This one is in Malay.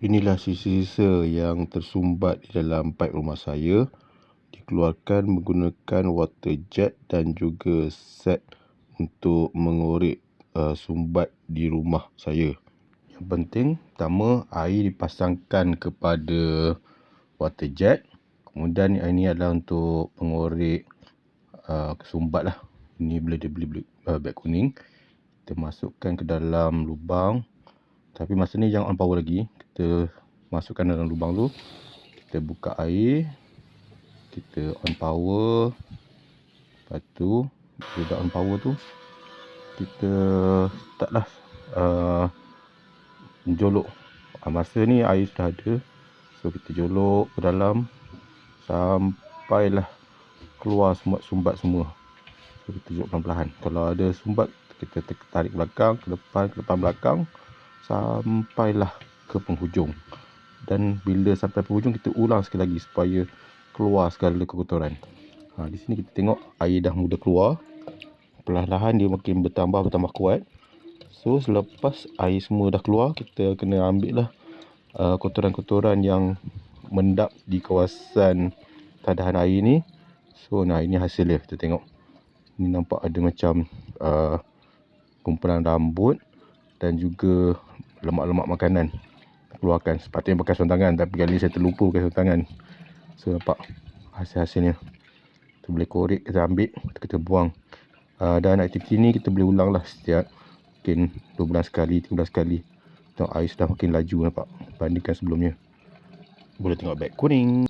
Inilah sisa-sisa yang tersumbat di dalam paip rumah saya. Dikeluarkan menggunakan water jet dan juga set untuk mengorek sumbat di rumah saya. Yang penting, pertama air dipasangkan kepada water jet. Kemudian ini adalah untuk pengorek sumbat lah. Ini bila dia beli beg kuning, kita masukkan ke dalam lubang. Tapi masa ni jangan on power lagi. Kita masukkan dalam lubang tu. Kita buka air. Kita on power. Lepas tu, bila dah on power tu, kita start lah menjolok. Masa ni air sudah ada. So, kita jolok ke dalam sampailah keluar sumbat semua. So, kita jolok pelan-pelan. Kalau ada sumbat, kita tarik belakang, ke depan belakang. Sampailah ke penghujung. Dan bila sampai penghujung, kita ulang sekali lagi supaya keluar segala kekotoran. Di sini kita tengok air dah mula keluar. Perlahan-lahan dia makin bertambah kuat. So selepas air semua dah keluar, kita kena ambil lah kotoran-kotoran yang mendap di kawasan tadahan air ni. So ini hasil dia, kita tengok. Ni nampak ada macam kumpulan rambut dan juga lemak-lemak makanan keluarkan. Sepatutnya pakai sarung tangan, tapi kali ni saya terlupa pakai sarung tangan. So nampak hasil-hasilnya. Kita boleh korek, kita ambil, kita buang. Dan aktiviti ni kita boleh ulang lah setiap mungkin 2 bulan sekali, 3 bulan sekali. Tengok air sudah makin laju nampak bandingkan sebelumnya. Boleh tengok beg kuning.